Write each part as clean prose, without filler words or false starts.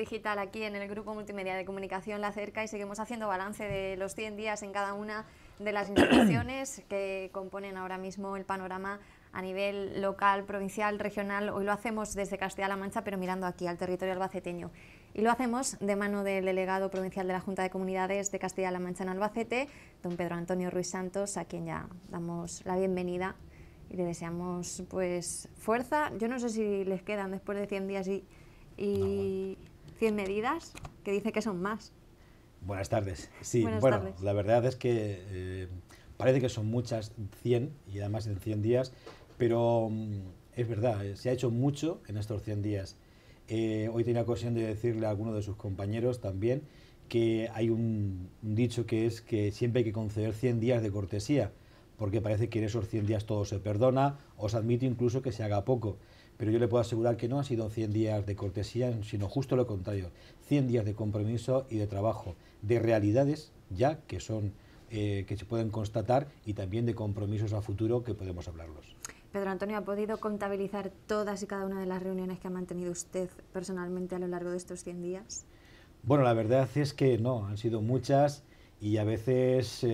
digital aquí en el Grupo Multimedia de Comunicación La Cerca y seguimos haciendo balance de los 100 días en cada una de las instituciones que componen ahora mismo el panorama a nivel local, provincial, regional. Hoy lo hacemos desde Castilla-La Mancha, pero mirando aquí al territorio albaceteño. Y lo hacemos de mano del delegado provincial de la Junta de Comunidades de Castilla-La Mancha en Albacete, don Pedro Antonio Ruiz Santos, a quien ya damos la bienvenida y le deseamos pues fuerza. Yo no sé si les quedan después de 100 días y 100 medidas, que dice que son más. Buenas tardes. Sí, Buenas bueno, tardes. La verdad es que parece que son muchas, 100, y además en 100 días, pero es verdad, se ha hecho mucho en estos 100 días. Hoy tenía ocasión de decirle a alguno de sus compañeros también que hay un dicho que es que siempre hay que conceder 100 días de cortesía, porque parece que en esos 100 días todo se perdona o se admite incluso que se haga poco. Pero yo le puedo asegurar que no han sido 100 días de cortesía, sino justo lo contrario, 100 días de compromiso y de trabajo, de realidades ya que son que se pueden constatar y también de compromisos a futuro que podemos hablarlos. Pedro Antonio, ¿ha podido contabilizar todas y cada una de las reuniones que ha mantenido usted personalmente a lo largo de estos 100 días? Bueno, la verdad es que no, han sido muchas y a veces,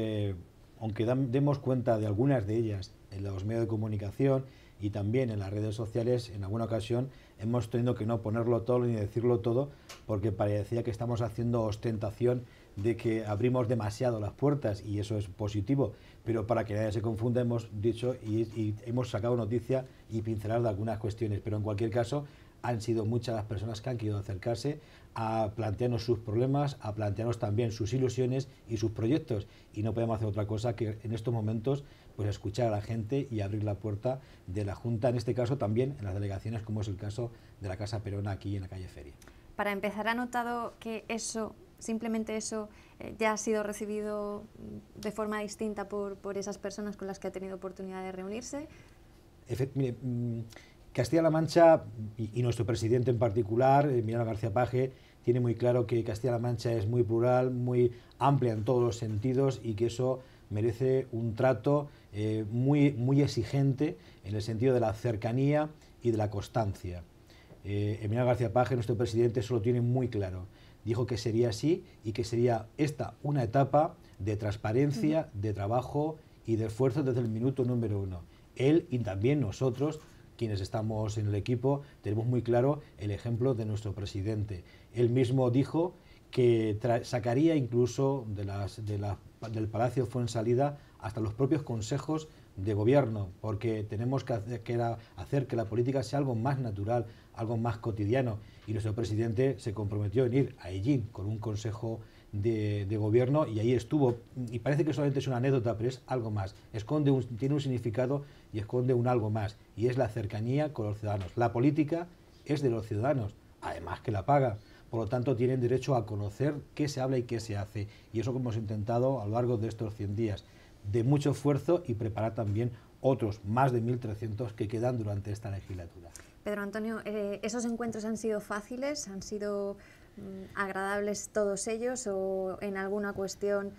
aunque demos cuenta de algunas de ellas en los medios de comunicación y también en las redes sociales, en alguna ocasión hemos tenido que no ponerlo todo ni decirlo todo porque parecía que estamos haciendo ostentación de que abrimos demasiado las puertas y eso es positivo, pero para que nadie se confunda hemos dicho y hemos sacado noticia y pincelar de algunas cuestiones, pero en cualquier caso han sido muchas las personas que han querido acercarse a plantearnos sus problemas, a plantearnos también sus ilusiones y sus proyectos. Y no podemos hacer otra cosa que en estos momentos pues escuchar a la gente y abrir la puerta de la Junta, en este caso también en las delegaciones, como es el caso de la Casa Perona aquí en la calle Feria. Para empezar, ¿ha notado que eso, simplemente eso, ya ha sido recibido de forma distinta por esas personas con las que ha tenido oportunidad de reunirse? Mire, Castilla-La Mancha y nuestro presidente en particular, Emiliano García Paje, tiene muy claro que Castilla-La Mancha es muy plural, muy amplia en todos los sentidos y que eso merece un trato muy exigente en el sentido de la cercanía y de la constancia. Emiliano García Paje, nuestro presidente, eso lo tiene muy claro. Dijo que sería así y que sería esta una etapa de transparencia, de trabajo y de esfuerzo desde el minuto número 1. Él y también nosotros, quienes estamos en el equipo, tenemos muy claro el ejemplo de nuestro presidente. Él mismo dijo que sacaría incluso del Palacio Fuensalida hasta los propios consejos de gobierno, porque tenemos que hacer que la política sea algo más natural, algo más cotidiano. Y nuestro presidente se comprometió en ir a Ellín con un consejo de gobierno y ahí estuvo. Y parece que solamente es una anécdota, pero es algo más. Tiene un significado y esconde un algo más. Y es la cercanía con los ciudadanos. La política es de los ciudadanos, además que la paga. Por lo tanto, tienen derecho a conocer qué se habla y qué se hace. Y eso que hemos intentado a lo largo de estos 100 días. De mucho esfuerzo y preparar también otros más de 1.300 que quedan durante esta legislatura. Pedro Antonio, ¿esos encuentros han sido fáciles? ¿Han sido agradables todos ellos o en alguna cuestión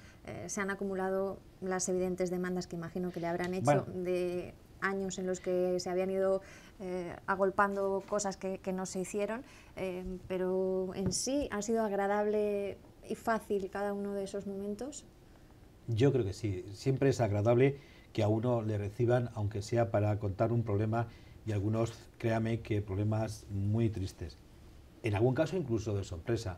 se han acumulado las evidentes demandas que imagino que le habrán hecho de años en los que se habían ido agolpando cosas que no se hicieron, pero en sí ha sido agradable y fácil cada uno de esos momentos? Yo creo que sí, siempre es agradable que a uno le reciban, aunque sea para contar un problema, y algunos, créame, que problemas muy tristes. En algún caso incluso de sorpresa,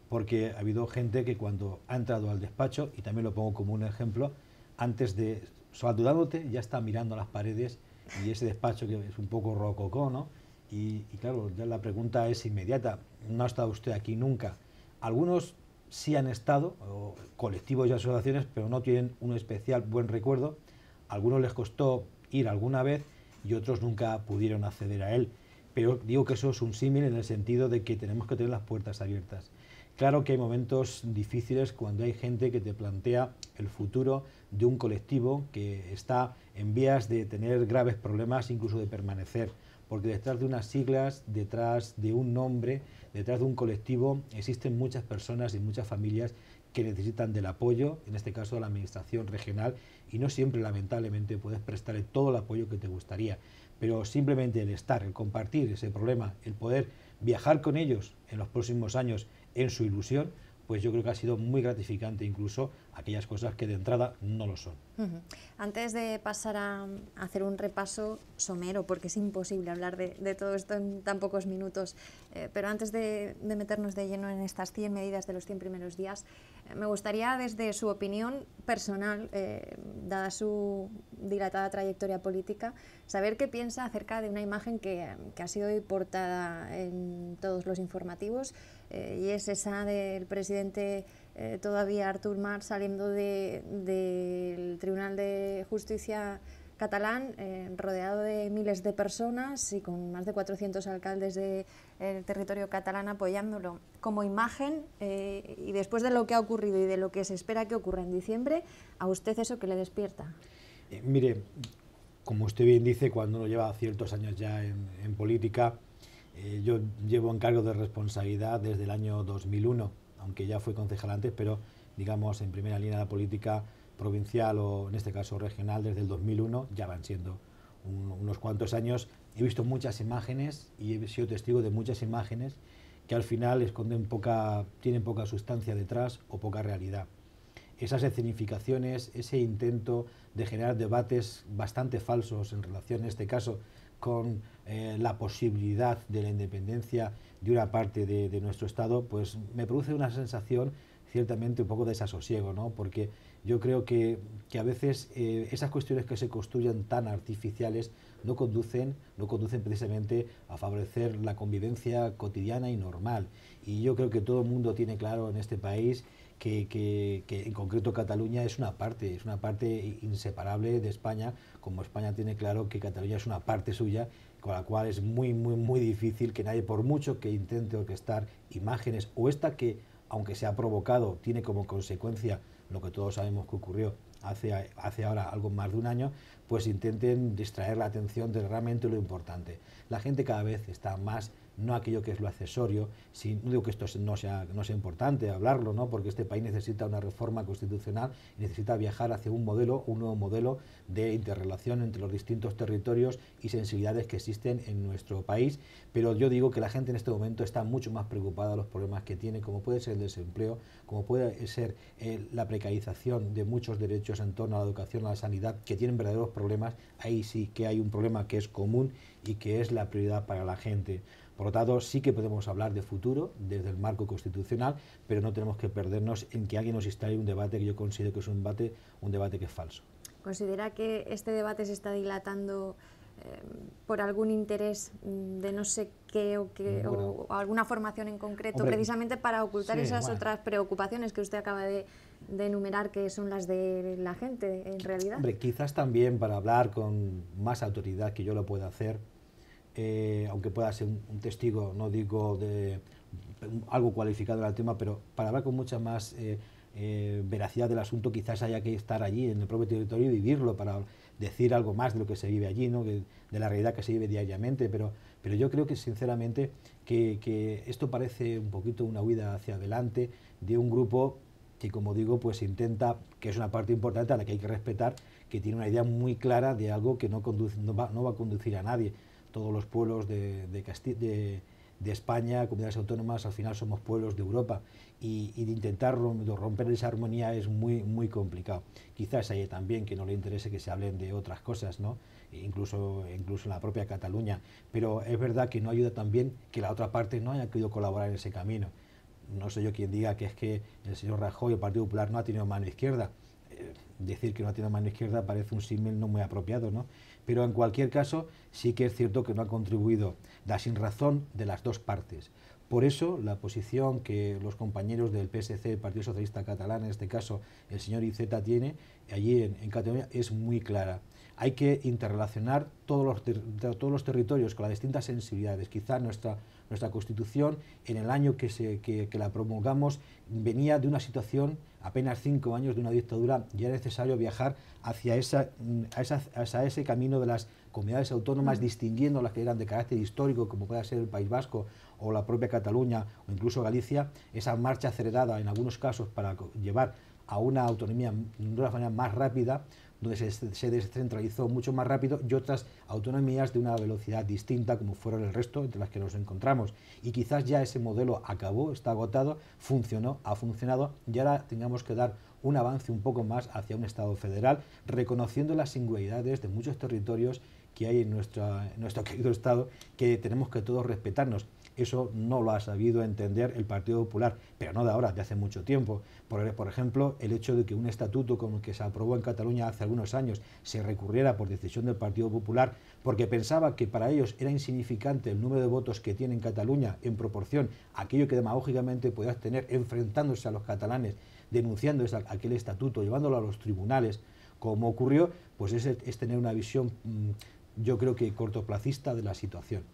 porque ha habido gente que cuando ha entrado al despacho, y también lo pongo como un ejemplo, antes de saludándote ya está mirando a las paredes y ese despacho que es un poco rococó, ¿no? Y claro, ya la pregunta es inmediata, ¿no ha estado usted aquí nunca? Algunos sí han estado, colectivos y asociaciones, pero no tienen un especial buen recuerdo. A algunos les costó ir alguna vez y otros nunca pudieron acceder a él. Pero digo que eso es un símil en el sentido de que tenemos que tener las puertas abiertas. Claro que hay momentos difíciles cuando hay gente que te plantea el futuro de un colectivo que está en vías de tener graves problemas, incluso de permanecer, porque detrás de unas siglas, detrás de un nombre, detrás de un colectivo, existen muchas personas y muchas familias que necesitan del apoyo, en este caso de la administración regional, y no siempre, lamentablemente, puedes prestarle todo el apoyo que te gustaría, pero simplemente el estar, el compartir ese problema, el poder viajar con ellos en los próximos años en su ilusión, pues yo creo que ha sido muy gratificante, incluso aquellas cosas que de entrada no lo son. Antes de pasar a hacer un repaso somero, porque es imposible hablar de todo esto en tan pocos minutos, pero antes de meternos de lleno en estas 100 medidas de los 100 primeros días, me gustaría, desde su opinión personal, dada su dilatada trayectoria política, saber qué piensa acerca de una imagen que ha sido hoy portada en todos los informativos, y es esa del presidente todavía Artur Mas saliendo del Tribunal de Justicia catalán, rodeado de miles de personas y con más de 400 alcaldes del territorio catalán apoyándolo. Como imagen, y después de lo que ha ocurrido y de lo que se espera que ocurra en diciembre, ¿a usted eso qué le despierta? Mire, como usted bien dice, cuando uno lleva ciertos años ya en política, yo llevo en cargo de responsabilidad desde el año 2001, aunque ya fui concejal antes, pero digamos en primera línea de la política provincial o en este caso regional desde el 2001, ya van siendo unos cuantos años. He visto muchas imágenes y he sido testigo de muchas imágenes que al final tienen poca sustancia detrás o poca realidad. Esas escenificaciones, ese intento de generar debates bastante falsos en relación, en este caso, con la posibilidad de la independencia de una parte de nuestro Estado, pues me produce una sensación ciertamente un poco de desasosiego, ¿no? Porque yo creo que a veces esas cuestiones que se construyen tan artificiales no conducen precisamente a favorecer la convivencia cotidiana y normal. Y yo creo que todo el mundo tiene claro en este país que en concreto Cataluña es una parte inseparable de España, como España tiene claro que Cataluña es una parte suya, con la cual es muy difícil que nadie, por mucho que intente orquestar imágenes, o esta que, aunque se ha provocado, tiene como consecuencia lo que todos sabemos que ocurrió hace ahora algo más de un año, pues intenten distraer la atención de realmente lo importante. La gente cada vez está más, no aquello que es lo accesorio, no digo que esto no sea importante hablarlo, ¿no? Porque este país necesita una reforma constitucional y necesita viajar hacia un nuevo modelo de interrelación entre los distintos territorios y sensibilidades que existen en nuestro país, pero yo digo que la gente en este momento está mucho más preocupada de los problemas que tiene, como puede ser el desempleo, como puede ser la precarización de muchos derechos en torno a la educación, a la sanidad, que tienen verdaderos problemas. Ahí sí que hay un problema que es común y que es la prioridad para la gente. Por lo tanto, sí que podemos hablar de futuro desde el marco constitucional, pero no tenemos que perdernos en que alguien nos instale un debate que yo considero que es un debate que es falso. ¿Considera que este debate se está dilatando por algún interés de no sé qué o alguna formación en concreto, hombre, precisamente para ocultar esas otras preocupaciones que usted acaba de enumerar, que son las de la gente en realidad? Hombre, quizás también para hablar con más autoridad que yo lo pueda hacer, aunque pueda ser un testigo, no digo de algo cualificado del tema, pero para hablar con mucha más veracidad del asunto, quizás haya que estar allí en el propio territorio y vivirlo para decir algo más de lo que se vive allí, ¿no? De la realidad que se vive diariamente, pero yo creo que sinceramente que esto parece un poquito una huida hacia adelante de un grupo que, como digo, pues intenta, que es una parte importante a la que hay que respetar, que tiene una idea muy clara de algo que no va a conducir a nadie. Todos los pueblos de España, comunidades autónomas, al final somos pueblos de Europa, y de intentar romper esa armonía es muy complicado. Quizás haya también que no le interese que se hablen de otras cosas, ¿no? Incluso en la propia Cataluña, pero es verdad que no ayuda también que la otra parte no haya querido colaborar en ese camino. No soy yo quien diga que es que el señor Rajoy, el Partido Popular, no ha tenido mano izquierda. Decir que no ha tenido mano izquierda parece un símil no muy apropiado, ¿no? Pero en cualquier caso sí que es cierto que no ha contribuido la sinrazón de las dos partes. Por eso la posición que los compañeros del PSC, el Partido Socialista Catalán, en este caso el señor Iceta, tiene allí en Cataluña es muy clara. Hay que interrelacionar todos los territorios con las distintas sensibilidades. Quizá nuestra Constitución, en el año que la promulgamos, venía de una situación, apenas 5 años de una dictadura, y era necesario viajar hacia ese camino de las comunidades autónomas, distinguiendo las que eran de carácter histórico, como pueda ser el País Vasco o la propia Cataluña o incluso Galicia, esa marcha acelerada en algunos casos para llevar a una autonomía de una manera más rápida, donde se descentralizó mucho más rápido, y otras autonomías de una velocidad distinta, como fueron el resto, entre las que nos encontramos. Y quizás ya ese modelo acabó, está agotado, funcionó, ha funcionado, y ahora tengamos que dar un avance un poco más hacia un Estado federal, reconociendo las singularidades de muchos territorios que hay en nuestro querido Estado, que tenemos que todos respetarnos. Eso no lo ha sabido entender el Partido Popular, pero no de ahora, de hace mucho tiempo. Por ejemplo, el hecho de que un estatuto como el que se aprobó en Cataluña hace algunos años se recurriera por decisión del Partido Popular porque pensaba que para ellos era insignificante el número de votos que tiene en Cataluña en proporción a aquello que demagógicamente podías tener enfrentándose a los catalanes, denunciando aquel estatuto, llevándolo a los tribunales, como ocurrió, pues es tener una visión, yo creo que cortoplacista de la situación.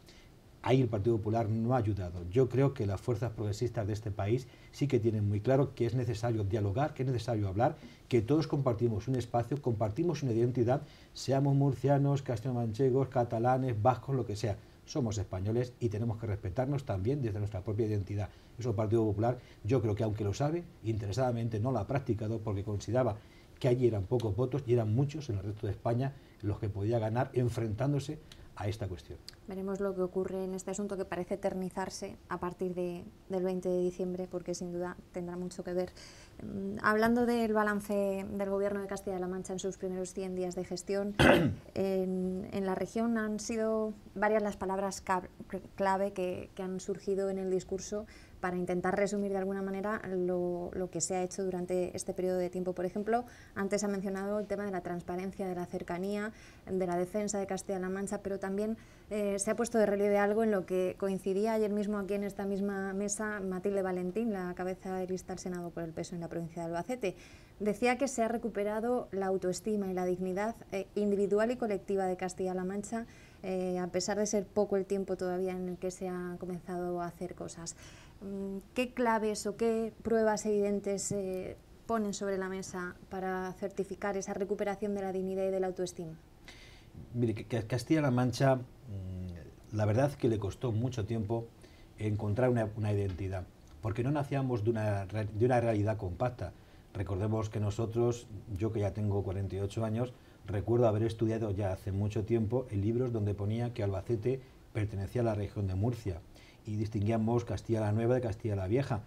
Ahí el Partido Popular no ha ayudado. Yo creo que las fuerzas progresistas de este país sí que tienen muy claro que es necesario dialogar, que es necesario hablar, que todos compartimos un espacio, compartimos una identidad, seamos murcianos, castellano-manchegos, catalanes, vascos, lo que sea. Somos españoles y tenemos que respetarnos también desde nuestra propia identidad. Eso el Partido Popular, yo creo que aunque lo sabe, interesadamente no lo ha practicado porque consideraba que allí eran pocos votos y eran muchos en el resto de España los que podía ganar enfrentándose a esta cuestión. Veremos lo que ocurre en este asunto que parece eternizarse a partir del 20 de diciembre, porque sin duda tendrá mucho que ver. Hablando del balance del Gobierno de Castilla-La Mancha en sus primeros 100 días de gestión, en la región han sido varias las palabras clave que han surgido en el discurso para intentar resumir de alguna manera lo que se ha hecho durante este periodo de tiempo. Por ejemplo, antes ha mencionado el tema de la transparencia, de la cercanía, de la defensa de Castilla-La Mancha, pero también se ha puesto de relieve algo en lo que coincidía ayer mismo aquí en esta misma mesa Matilde Valentín, la cabeza de lista al Senado por el PSOE en la provincia de Albacete. Decía que se ha recuperado la autoestima y la dignidad individual y colectiva de Castilla-La Mancha, a pesar de ser poco el tiempo todavía en el que se ha comenzado a hacer cosas. ¿Qué claves o qué pruebas evidentes ponen sobre la mesa para certificar esa recuperación de la dignidad y de la autoestima? Mire, que Castilla-La Mancha, la verdad que le costó mucho tiempo encontrar una identidad, porque no nacíamos de una realidad compacta. Recordemos que nosotros, yo que ya tengo 48 años, recuerdo haber estudiado ya hace mucho tiempo en libros donde ponía que Albacete pertenecía a la región de Murcia y distinguíamos Castilla la Nueva de Castilla la Vieja.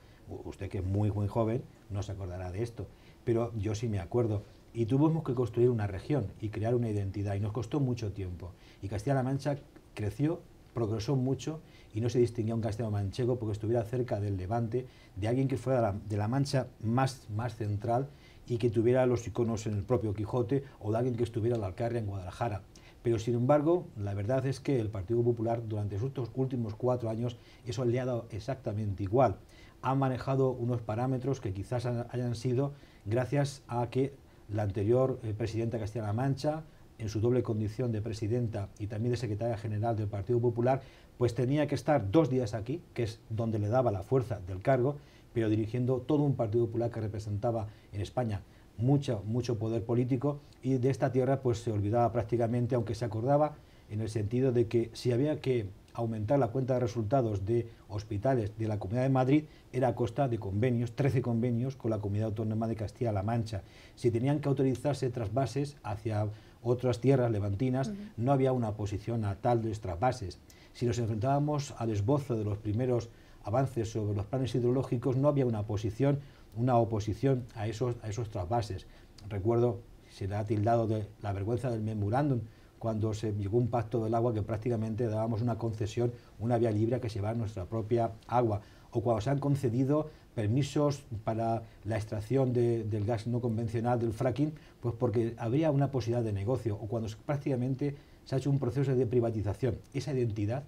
Usted, que es muy joven, no se acordará de esto, pero yo sí me acuerdo. Y tuvimos que construir una región y crear una identidad, y nos costó mucho tiempo. Y Castilla-La Mancha creció, progresó mucho, y no se distinguía un castellano manchego porque estuviera cerca del Levante, de alguien que fuera de la Mancha más central y que tuviera los iconos en el propio Quijote, o de alguien que estuviera en la Alcarria, en Guadalajara. Pero sin embargo, la verdad es que el Partido Popular durante estos últimos 4 años eso le ha dado exactamente igual. Ha manejado unos parámetros que quizás hayan sido gracias a que la anterior presidenta de Castilla-La Mancha, en su doble condición de presidenta y también de secretaria general del Partido Popular, pues tenía que estar 2 días aquí, que es donde le daba la fuerza del cargo, pero dirigiendo todo un Partido Popular que representaba en España mucho poder político, y de esta tierra pues se olvidaba prácticamente, aunque se acordaba en el sentido de que si había que aumentar la cuenta de resultados de hospitales de la Comunidad de Madrid era a costa de convenios, 13 convenios con la Comunidad Autónoma de Castilla-La Mancha. Si tenían que autorizarse trasvases hacia otras tierras levantinas, no había una oposición a tales trasvases. Si nos enfrentábamos al esbozo de los primeros avances sobre los planes hidrológicos, no había una oposición a esos trasvases. Recuerdo, se le ha tildado de la vergüenza del memorándum, cuando se llegó un pacto del agua que prácticamente dábamos una concesión, una vía libre a que se llevara nuestra propia agua, o cuando se han concedido permisos para la extracción del gas no convencional, del fracking, pues porque habría una posibilidad de negocio, o cuando prácticamente se ha hecho un proceso de privatización. Esa identidad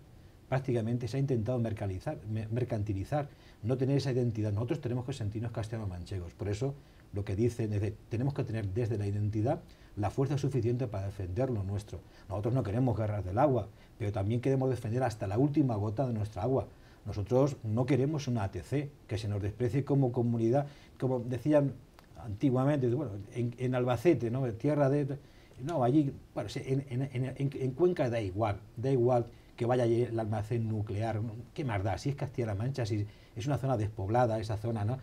prácticamente se ha intentado mercantilizar, no tener esa identidad. Nosotros tenemos que sentirnos castellano-manchegos, por eso lo que dicen es que tenemos que tener desde la identidad la fuerza suficiente para defender lo nuestro. Nosotros no queremos guerras del agua, pero también queremos defender hasta la última gota de nuestra agua. Nosotros no queremos una ATC, que se nos desprecie como comunidad, como decían antiguamente, bueno, en Albacete, ¿no? Tierra de... No, allí, bueno, en Cuenca da igual que vaya allí el almacén nuclear, ¿qué más da? Si es Castilla-La Mancha, si es una zona despoblada, esa zona, ¿no?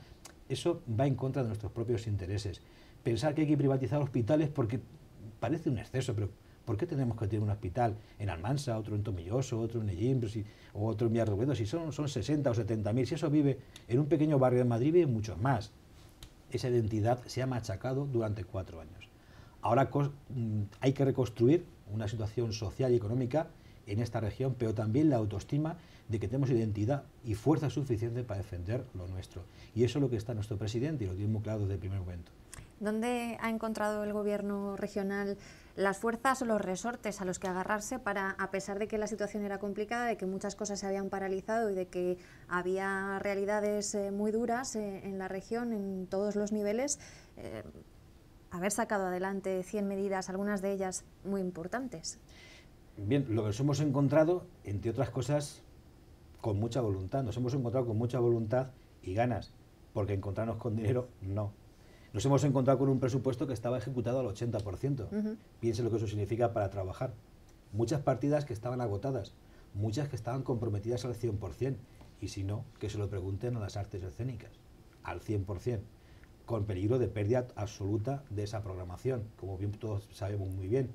Eso va en contra de nuestros propios intereses. Pensar que hay que privatizar hospitales porque parece un exceso, pero ¿por qué tenemos que tener un hospital en Almansa, otro en Tomelloso, otro en Ellín, o otro en Villarrobledo? Si son 60 o 70.000, si eso vive en un pequeño barrio de Madrid, vive muchos más. Esa identidad se ha machacado durante 4 años. Ahora hay que reconstruir una situación social y económica en esta región, pero también la autoestima de que tenemos identidad y fuerza suficiente para defender lo nuestro. Y eso es lo que está nuestro presidente y lo tiene muy claro desde el primer momento. ¿Dónde ha encontrado el gobierno regional las fuerzas o los resortes a los que agarrarse para, a pesar de que la situación era complicada, de que muchas cosas se habían paralizado y de que había realidades muy duras en la región, en todos los niveles, haber sacado adelante 100 medidas, algunas de ellas muy importantes? Bien, lo que nos hemos encontrado, entre otras cosas, con mucha voluntad. Nos hemos encontrado con mucha voluntad y ganas, porque encontrarnos con dinero, no. Nos hemos encontrado con un presupuesto que estaba ejecutado al 80%. Piense lo que eso significa para trabajar. Muchas partidas que estaban agotadas, muchas que estaban comprometidas al 100%, y si no, que se lo pregunten a las artes escénicas, al 100%, con peligro de pérdida absoluta de esa programación, como bien todos sabemos muy bien.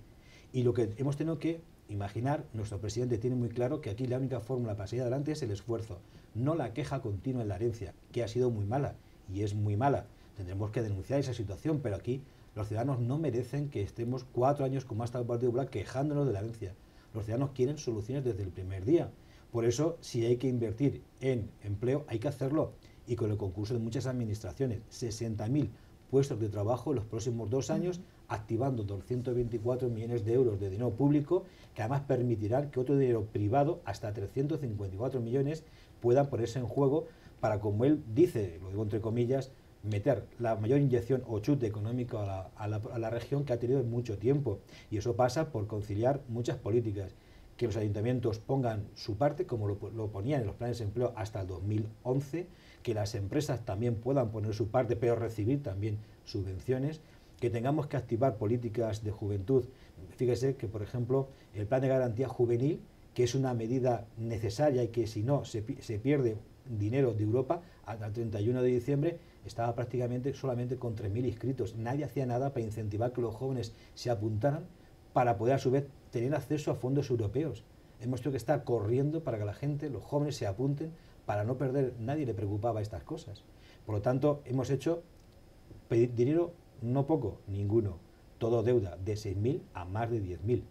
Y lo que hemos tenido que imaginar, nuestro presidente tiene muy claro que aquí la única fórmula para seguir adelante es el esfuerzo, no la queja continua en la herencia, que ha sido muy mala, y es muy mala. Tendremos que denunciar esa situación, pero aquí los ciudadanos no merecen que estemos 4 años, como ha estado el Partido Popular, quejándonos de la herencia. Los ciudadanos quieren soluciones desde el primer día. Por eso, si hay que invertir en empleo, hay que hacerlo. Y con el concurso de muchas administraciones, 60.000 puestos de trabajo en los próximos 2 años, activando 224 millones de euros de dinero público, que además permitirán que otro dinero privado, hasta 354 millones, puedan ponerse en juego para, como él dice, lo digo entre comillas, meter la mayor inyección o chute económico a la región que ha tenido en mucho tiempo. Y eso pasa por conciliar muchas políticas, que los ayuntamientos pongan su parte, como lo ponían en los planes de empleo hasta el 2011, que las empresas también puedan poner su parte, pero recibir también subvenciones, que tengamos que activar políticas de juventud. Fíjese que, por ejemplo, el plan de garantía juvenil, que es una medida necesaria y que si no se pierde dinero de Europa, al 31 de diciembre estaba prácticamente solamente con 3.000 inscritos. Nadie hacía nada para incentivar que los jóvenes se apuntaran para poder a su vez tener acceso a fondos europeos. Hemos tenido que estar corriendo para que la gente, los jóvenes, se apunten para no perder. Nadie le preocupaba estas cosas. Por lo tanto, hemos hecho pedir dinero, no poco, ninguno. Todo deuda, de 6.000 a más de 10.000.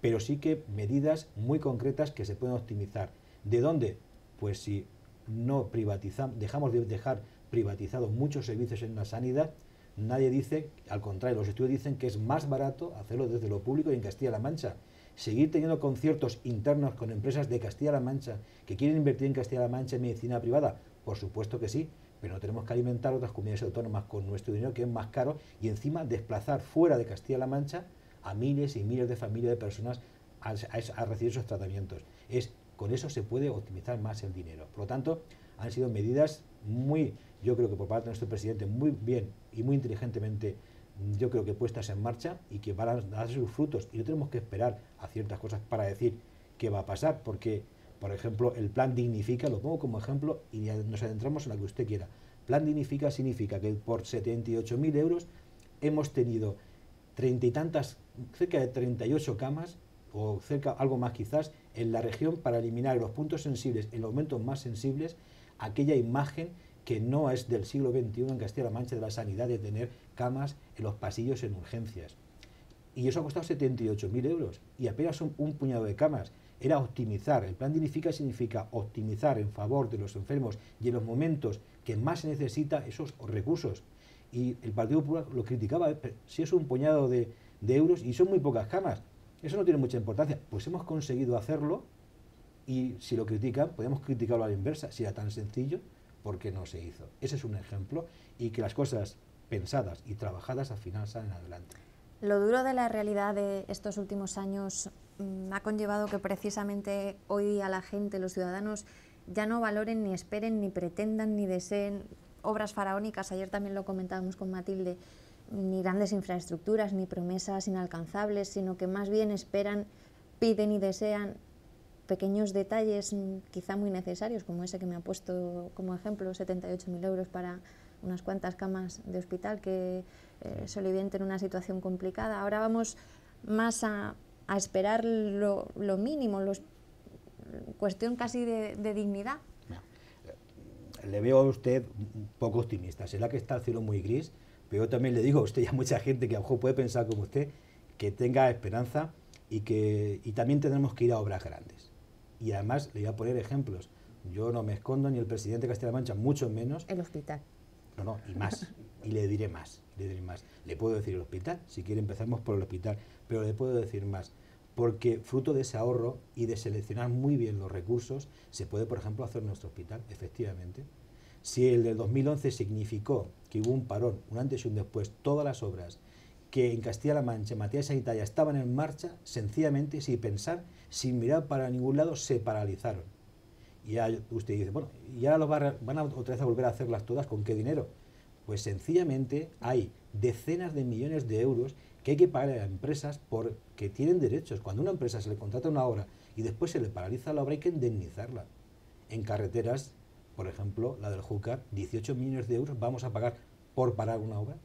Pero sí que medidas muy concretas que se pueden optimizar. ¿De dónde? Pues si no privatizamos, dejamos de dejar privatizados muchos servicios en la sanidad, nadie dice, al contrario, los estudios dicen que es más barato hacerlo desde lo público y en Castilla-La Mancha. Seguir teniendo conciertos internos con empresas de Castilla-La Mancha que quieren invertir en Castilla-La Mancha en medicina privada, por supuesto que sí, pero no tenemos que alimentar a otras comunidades autónomas con nuestro dinero, que es más caro, y encima desplazar fuera de Castilla-La Mancha a miles y miles de familias de personas a recibir esos tratamientos. Con eso se puede optimizar más el dinero. Por lo tanto, han sido medidas yo creo que por parte de nuestro presidente, muy bien y muy inteligentemente, yo creo que puestas en marcha y que van a dar sus frutos. Y no tenemos que esperar a ciertas cosas para decir qué va a pasar, porque, por ejemplo, el plan Dignifica, lo pongo como ejemplo y nos adentramos en la que usted quiera. Plan Dignifica significa que por 78.000 euros hemos tenido 30 y tantas, cerca de 38 camas, o cerca, algo más quizás, en la región para eliminar los puntos sensibles, en los momentos más sensibles, aquella imagen que no es del siglo XXI en Castilla-La Mancha de la sanidad, de tener camas en los pasillos en urgencias. Y eso ha costado 78.000 euros y apenas un puñado de camas. Era optimizar. El plan Dignifica significa optimizar en favor de los enfermos y en los momentos que más se necesita esos recursos. Y el Partido Popular lo criticaba, si es un puñado de euros y son muy pocas camas, eso no tiene mucha importancia. Pues hemos conseguido hacerlo. Y si lo critican, podemos criticarlo a la inversa. Si era tan sencillo, ¿por qué no se hizo? Ese es un ejemplo, y que las cosas pensadas y trabajadas al final salen adelante. Lo duro de la realidad de estos últimos años ha conllevado que precisamente hoy día la gente, los ciudadanos, ya no valoren, ni esperen, ni pretendan, ni deseen obras faraónicas. Ayer también lo comentábamos con Matilde, ni grandes infraestructuras, ni promesas inalcanzables, sino que más bien esperan, piden y desean pequeños detalles quizá muy necesarios, como ese que me ha puesto como ejemplo, 78.000 euros para unas cuantas camas de hospital, que Soliviente en una situación complicada. Ahora vamos más a esperar lo mínimo, cuestión casi de dignidad. Le veo a usted un poco optimista. Será que está el cielo muy gris, pero yo también le digo a usted y a mucha gente que a lo mejor puede pensar como usted, que tenga esperanza y también tendremos que ir a obras grandes. Y además le voy a poner ejemplos. Yo no me escondo, ni el presidente de Castilla-La Mancha, mucho menos. El hospital. No, y más. Y le diré más. Le puedo decir el hospital, si quiere empezamos por el hospital, pero le puedo decir más. Porque fruto de ese ahorro y de seleccionar muy bien los recursos, se puede, por ejemplo, hacer nuestro hospital, efectivamente. Si el del 2011 significó que hubo un parón, un antes y un después, todas las obras que en Castilla-La Mancha, en materia sanitaria, estaban en marcha, sencillamente, sin pensar, sin mirar para ningún lado, se paralizaron. Y ya usted dice, bueno, ¿y ahora van otra vez a volver a hacerlas todas? ¿Con qué dinero? Pues sencillamente hay decenas de millones de euros que hay que pagar a empresas porque tienen derechos. Cuando a una empresa se le contrata una obra y después se le paraliza la obra, hay que indemnizarla. En carreteras, por ejemplo, la del Júcar, 18 millones de euros vamos a pagar por parar una obra.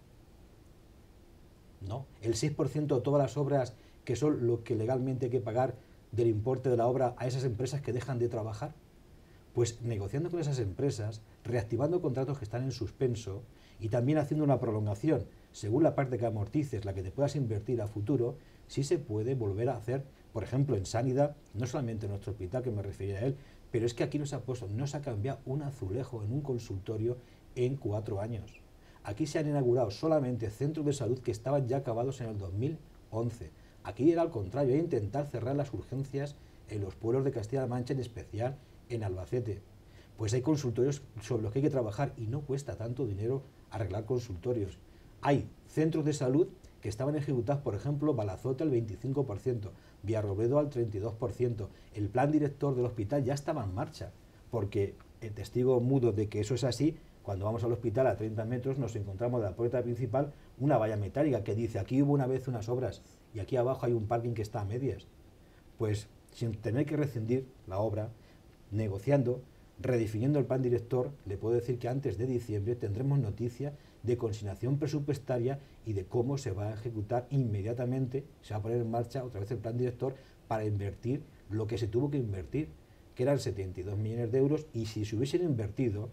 No, el 6% de todas las obras, que son lo que legalmente hay que pagar del importe de la obra a esas empresas que dejan de trabajar, pues negociando con esas empresas, reactivando contratos que están en suspenso y también haciendo una prolongación según la parte que amortices, la que te puedas invertir a futuro, sí se puede volver a hacer, por ejemplo, en sanidad, no solamente en nuestro hospital, que me refería a él, pero es que aquí no se ha cambiado un azulejo en un consultorio en 4 años. Aquí se han inaugurado solamente centros de salud que estaban ya acabados en el 2011. Aquí era al contrario, era intentar cerrar las urgencias en los pueblos de Castilla-La Mancha, en especial en Albacete. Pues hay consultorios sobre los que hay que trabajar y no cuesta tanto dinero arreglar consultorios. Hay centros de salud que estaban ejecutados, por ejemplo, Balazote al 25%, Villarrobledo al 32%. El plan director del hospital ya estaba en marcha, porque el testigo mudo de que eso es así, cuando vamos al hospital a 30 metros nos encontramos de la puerta principal una valla metálica que dice aquí hubo una vez unas obras y aquí abajo hay un parking que está a medias. Pues sin tener que rescindir la obra, negociando, redefiniendo el plan director, le puedo decir que antes de diciembre tendremos noticia de consignación presupuestaria y de cómo se va a ejecutar inmediatamente, se va a poner en marcha otra vez el plan director para invertir lo que se tuvo que invertir, que eran 72 millones de euros, y si se hubiesen invertido,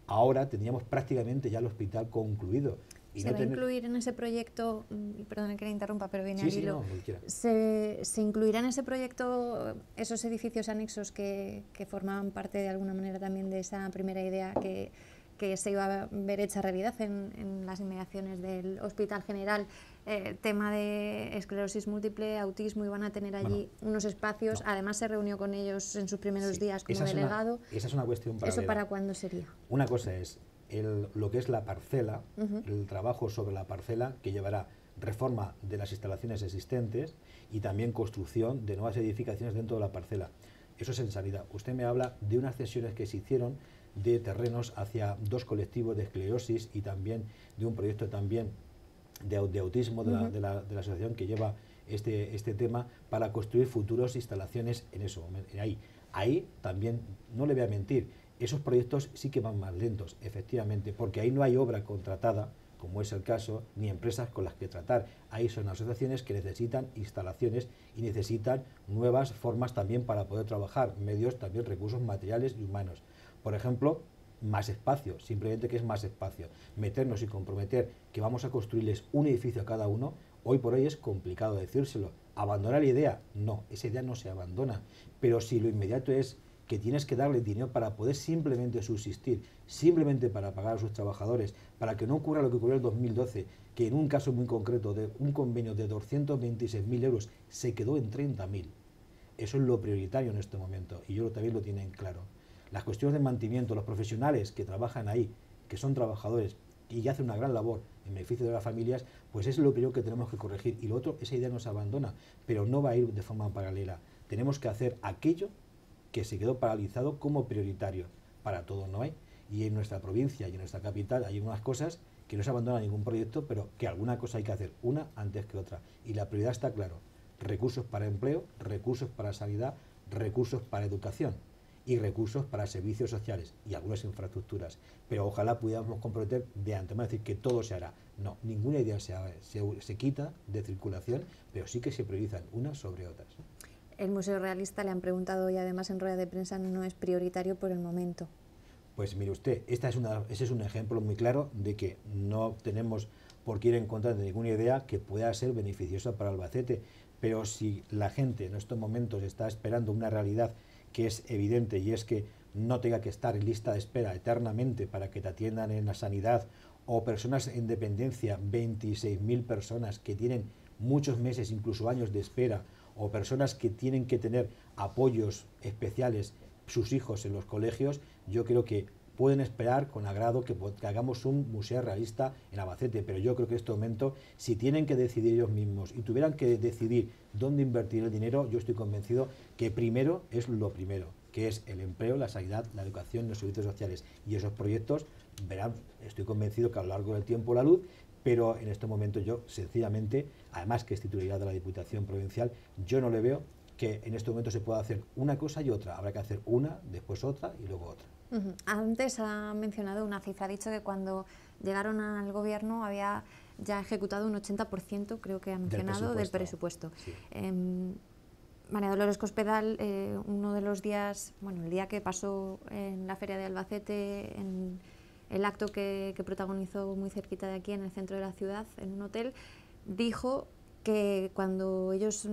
ahora tendríamos prácticamente ya el hospital concluido. Y ¿Se va a incluir en ese proyecto, perdón que le interrumpa, pero viene al hilo, ¿se incluirá en ese proyecto esos edificios anexos que formaban parte de alguna manera también de esa primera idea que se iba a ver hecha realidad en las inmediaciones del Hospital General? Tema de esclerosis múltiple, autismo, y van a tener allí unos espacios. Además se reunió con ellos en sus primeros días como delegado. Esa es una cuestión paralela. ¿Eso para cuándo sería? Una cosa es lo que es la parcela, el trabajo sobre la parcela, que llevará reforma de las instalaciones existentes y también construcción de nuevas edificaciones dentro de la parcela. Eso es en sanidad. Usted me habla de unas cesiones que se hicieron de terrenos hacia 2 colectivos de esclerosis y también de un proyecto también de autismo de la asociación que lleva este tema para construir futuras instalaciones en eso. Ahí también, no le voy a mentir, esos proyectos sí que van más lentos, efectivamente, porque ahí no hay obra contratada, como es el caso, ni empresas con las que tratar. Ahí son asociaciones que necesitan instalaciones y necesitan nuevas formas también para poder trabajar, medios, también recursos materiales y humanos. Por ejemplo, más espacio, simplemente que es más espacio. Meternos y comprometer que vamos a construirles un edificio a cada uno, hoy por hoy es complicado decírselo. ¿Abandonar la idea? No, esa idea no se abandona. Pero si lo inmediato es que tienes que darle dinero para poder simplemente subsistir, simplemente para pagar a sus trabajadores, para que no ocurra lo que ocurrió en el 2012, que en un caso muy concreto de un convenio de 226.000 euros se quedó en 30.000. Eso es lo prioritario en este momento y ellos también lo tienen claro. Las cuestiones de mantenimiento, los profesionales que trabajan ahí, que son trabajadores y hacen una gran labor en beneficio de las familias, pues es lo primero que tenemos que corregir. Y lo otro, esa idea no se abandona, pero no va a ir de forma paralela. Tenemos que hacer aquello que se quedó paralizado como prioritario. Para todo no hay. Y en nuestra provincia y en nuestra capital hay unas cosas que no se abandona ningún proyecto, pero que alguna cosa hay que hacer, una antes que otra. Y la prioridad está claro: recursos para empleo, recursos para sanidad, recursos para educación. y recursos para servicios sociales y algunas infraestructuras. Pero ojalá pudiéramos comprometer de antemano, decir que todo se hará. No, ninguna idea se quita de circulación, pero sí que se priorizan unas sobre otras. El Museo Realista, le han preguntado, y además en rueda de prensa, no es prioritario por el momento. Pues mire usted, ese es un ejemplo muy claro de que no tenemos por qué ir en contra de ninguna idea que pueda ser beneficiosa para Albacete, pero si la gente en estos momentos está esperando una realidad que es evidente, y es que no tenga que estar en lista de espera eternamente para que te atiendan en la sanidad, o personas en dependencia, 26.000 personas que tienen muchos meses, incluso años de espera, o personas que tienen que tener apoyos especiales, sus hijos en los colegios, yo creo que pueden esperar con agrado que hagamos un museo realista en Albacete, pero yo creo que en este momento, si tienen que decidir ellos mismos y tuvieran que decidir dónde invertir el dinero, yo estoy convencido que primero es lo primero, que es el empleo, la sanidad, la educación, los servicios sociales, y esos proyectos verán, estoy convencido que a lo largo del tiempo la luz, pero en este momento yo, sencillamente, además que es titularidad de la Diputación Provincial, yo no le veo que en este momento se pueda hacer una cosa y otra. Habrá que hacer una, después otra y luego otra. Antes ha mencionado una cifra, ha dicho que cuando llegaron al gobierno había ya ejecutado un 80%, creo que ha mencionado, del presupuesto. Sí. María Dolores Cospedal, uno de los días, bueno, el día que pasó en la Feria de Albacete, en el acto que protagonizó muy cerquita de aquí, en el centro de la ciudad, en un hotel, dijo que cuando ellos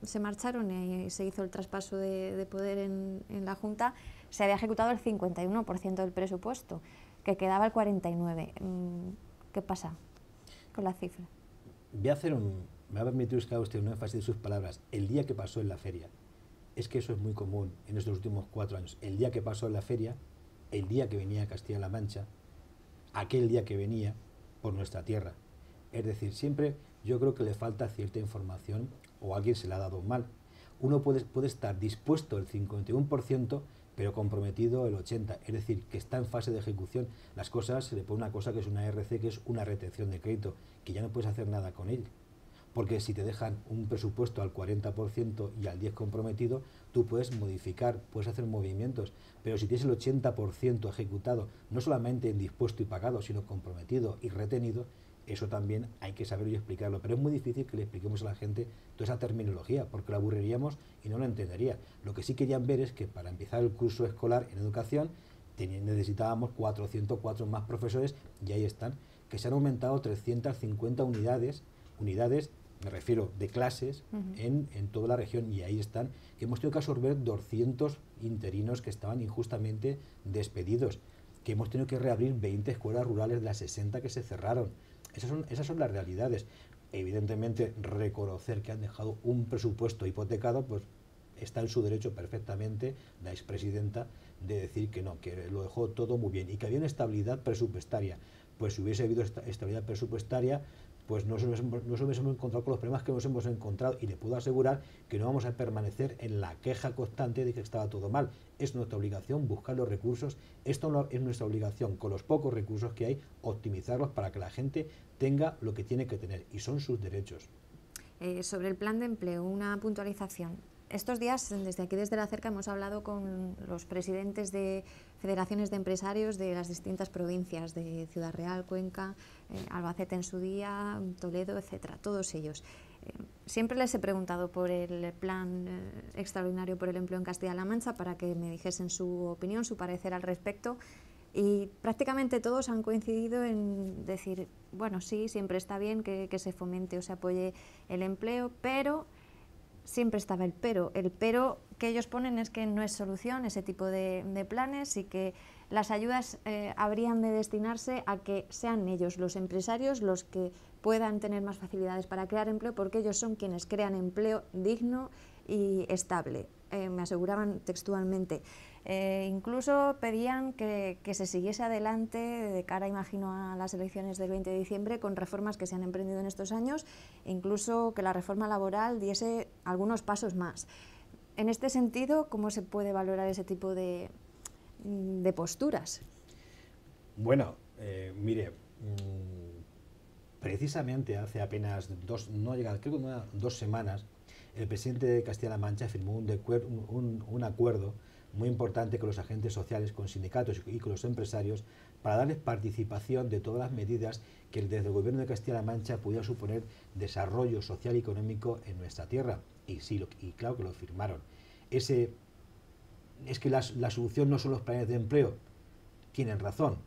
se marcharon y se hizo el traspaso de poder en la Junta, se había ejecutado el 51% del presupuesto, que quedaba el 49%. ¿Qué pasa con la cifra? Me va a permitir que haga usted un énfasis de sus palabras. El día que pasó en la feria, es que eso es muy común en estos últimos 4 años. El día que pasó en la feria, el día que venía a Castilla-La Mancha, aquel día que venía por nuestra tierra. Es decir, siempre yo creo que le falta cierta información o alguien se la ha dado mal. Uno puede estar dispuesto el 51%, pero comprometido el 80%, es decir, que está en fase de ejecución. Las cosas, se le pone una cosa que es una RC, que es una retención de crédito, que ya no puedes hacer nada con él. Porque si te dejan un presupuesto al 40% y al 10% comprometido, tú puedes modificar, puedes hacer movimientos, pero si tienes el 80% ejecutado, no solamente en dispuesto y pagado, sino comprometido y retenido, eso también hay que saberlo y explicarlo. Pero es muy difícil que le expliquemos a la gente toda esa terminología, porque la aburriríamos y no lo entendería. Lo que sí querían ver es que para empezar el curso escolar en educación necesitábamos 404 más profesores, y ahí están, que se han aumentado 350 unidades, me refiero de clases, en toda la región, y ahí están, que hemos tenido que absorber 200 interinos que estaban injustamente despedidos, que hemos tenido que reabrir 20 escuelas rurales de las 60 que se cerraron. Esas son las realidades. Evidentemente, reconocer que han dejado un presupuesto hipotecado, pues está en su derecho perfectamente la expresidenta de decir que no, que lo dejó todo muy bien y que había una estabilidad presupuestaria. Pues si hubiese habido estabilidad presupuestaria, pues no nos hubiésemos encontrado con los problemas que nos hemos encontrado, y le puedo asegurar que no vamos a permanecer en la queja constante de que estaba todo mal. Es nuestra obligación buscar los recursos, esto es nuestra obligación, con los pocos recursos que hay, optimizarlos para que la gente tenga lo que tiene que tener, y son sus derechos. Sobre el plan de empleo, una puntualización. Estos días, desde aquí, desde la cerca, hemos hablado con los presidentes de federaciones de empresarios de las distintas provincias, de Ciudad Real, Cuenca, Albacete en su día, Toledo, etcétera, todos ellos. Siempre les he preguntado por el plan extraordinario por el empleo en Castilla-La Mancha para que me dijesen su opinión, su parecer al respecto, y prácticamente todos han coincidido en decir, bueno, sí, siempre está bien que se fomente o se apoye el empleo, pero siempre estaba el pero. El pero que ellos ponen es que no es solución ese tipo de planes, y que las ayudas habrían de destinarse a que sean ellos, los empresarios, los que puedan tener más facilidades para crear empleo, porque ellos son quienes crean empleo digno y estable. Me aseguraban textualmente. Incluso pedían que se siguiese adelante de cara, imagino, a las elecciones del 20 de diciembre con reformas que se han emprendido en estos años, e incluso que la reforma laboral diese algunos pasos más. En este sentido, ¿cómo se puede valorar ese tipo de posturas? Bueno, mire, precisamente hace apenas dos semanas, el presidente de Castilla-La Mancha firmó un acuerdo muy importante con los agentes sociales, con sindicatos y con los empresarios, para darles participación de todas las medidas que desde el Gobierno de Castilla-La Mancha pudiera suponer desarrollo social y económico en nuestra tierra. Y sí, y claro que lo firmaron. Es que la solución no son los planes de empleo, tienen razón,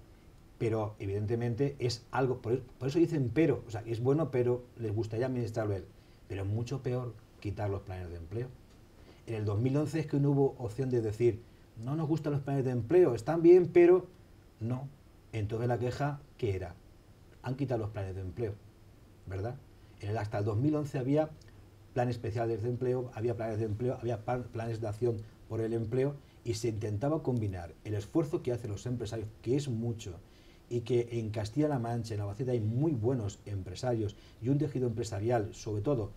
pero evidentemente es algo, por eso dicen pero, o sea, es bueno, pero les gustaría administrarlo él, pero mucho peor quitar los planes de empleo. En el 2011 es que no hubo opción de decir, no nos gustan los planes de empleo, están bien, pero no. Entonces la queja, ¿qué era? Han quitado los planes de empleo, ¿verdad? Hasta el 2011 había planes especiales de empleo, había planes de empleo, había planes de acción por el empleo, y se intentaba combinar el esfuerzo que hacen los empresarios, que es mucho, y que en Castilla-La Mancha, en Albacete, hay muy buenos empresarios y un tejido empresarial, sobre todo,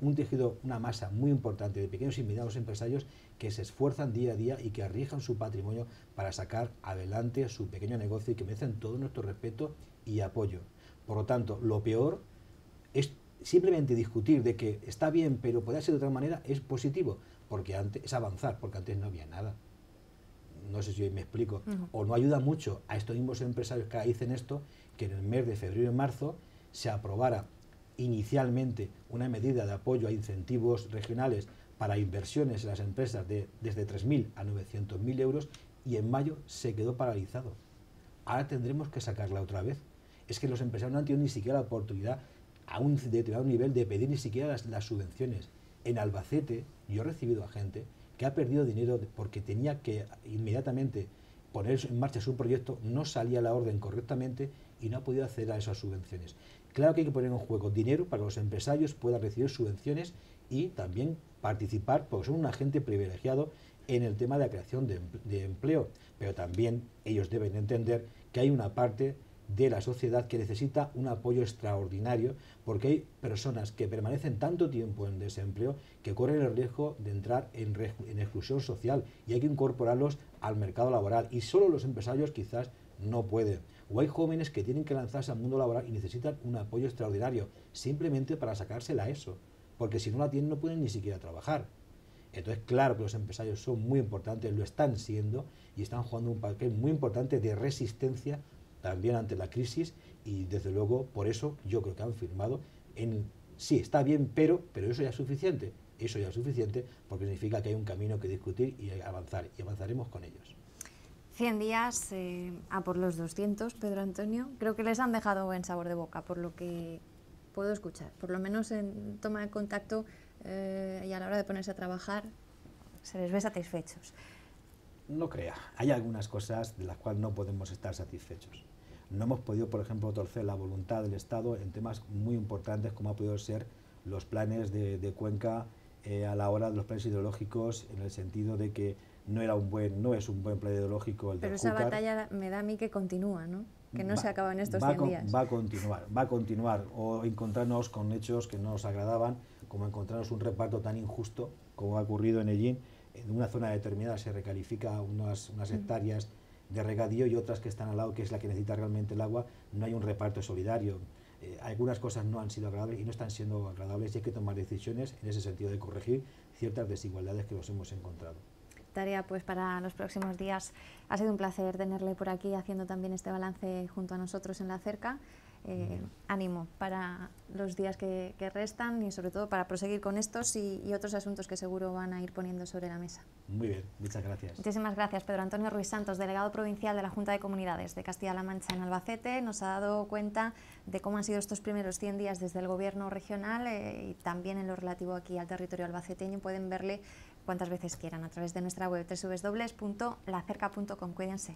un tejido, una masa muy importante de pequeños y medianos empresarios que se esfuerzan día a día y que arriesgan su patrimonio para sacar adelante su pequeño negocio y que merecen todo nuestro respeto y apoyo. Por lo tanto, lo peor es simplemente discutir de que está bien, pero puede ser de otra manera, es positivo, porque antes es avanzar, porque antes no había nada. No sé si me explico. O no ayuda mucho a estos mismos empresarios que dicen esto, que en el mes de febrero y marzo se aprobara inicialmente una medida de apoyo a incentivos regionales para inversiones en las empresas desde 3.000 a 900.000 euros, y en mayo se quedó paralizado. Ahora tendremos que sacarla otra vez. Es que los empresarios no han tenido ni siquiera la oportunidad a un determinado nivel de pedir ni siquiera las subvenciones. En Albacete yo he recibido a gente que ha perdido dinero porque tenía que inmediatamente poner en marcha su proyecto, no salía la orden correctamente y no ha podido acceder a esas subvenciones. Claro que hay que poner en juego dinero para que los empresarios puedan recibir subvenciones y también participar, porque son un agente privilegiado en el tema de la creación de empleo, pero también ellos deben entender que hay una parte de la sociedad que necesita un apoyo extraordinario, porque hay personas que permanecen tanto tiempo en desempleo que corren el riesgo de entrar en exclusión social, y hay que incorporarlos al mercado laboral, y solo los empresarios quizás no pueden. O hay jóvenes que tienen que lanzarse al mundo laboral y necesitan un apoyo extraordinario simplemente para sacársela a eso, porque si no la tienen no pueden ni siquiera trabajar. Entonces, claro que los empresarios son muy importantes, lo están siendo, y están jugando un papel muy importante de resistencia también ante la crisis, y desde luego por eso yo creo que han firmado sí, está bien, pero eso ya es suficiente. Eso ya es suficiente porque significa que hay un camino que discutir y avanzar, y avanzaremos con ellos. 100 días a por los 200, Pedro Antonio. Creo que les han dejado buen sabor de boca, por lo que puedo escuchar. Por lo menos en toma de contacto y a la hora de ponerse a trabajar, se les ve satisfechos. No crea. Hay algunas cosas de las cuales no podemos estar satisfechos. No hemos podido, por ejemplo, torcer la voluntad del Estado en temas muy importantes como ha podido ser los planes de Cuenca a la hora de los planes hidrológicos, en el sentido de que no es un buen plan hidrológico el de Pero Júcar. esa batalla me da a mí que continúa, ¿no? Que no se acaba en estos 100 días. Va a continuar, o encontrarnos con hechos que no nos agradaban, como encontrarnos un reparto tan injusto como ha ocurrido en Ellín. En una zona determinada se recalifica unas hectáreas de regadío y otras que están al lado, que es la que necesita realmente el agua, no hay un reparto solidario. Algunas cosas no han sido agradables y no están siendo agradables, y hay que tomar decisiones en ese sentido de corregir ciertas desigualdades que nos hemos encontrado. Tarea pues para los próximos días. Ha sido un placer tenerle por aquí haciendo también este balance junto a nosotros en La Cerca. Ánimo para los días que restan, y sobre todo para proseguir con estos y otros asuntos que seguro van a ir poniendo sobre la mesa. Muy bien, muchas gracias. Muchísimas gracias, Pedro Antonio Ruiz Santos, delegado provincial de la Junta de Comunidades de Castilla-La Mancha en Albacete. Nos ha dado cuenta de cómo han sido estos primeros 100 días desde el Gobierno regional y también en lo relativo aquí al territorio albaceteño. Pueden verle cuantas veces quieran a través de nuestra web www.lacerca.com. Cuídense.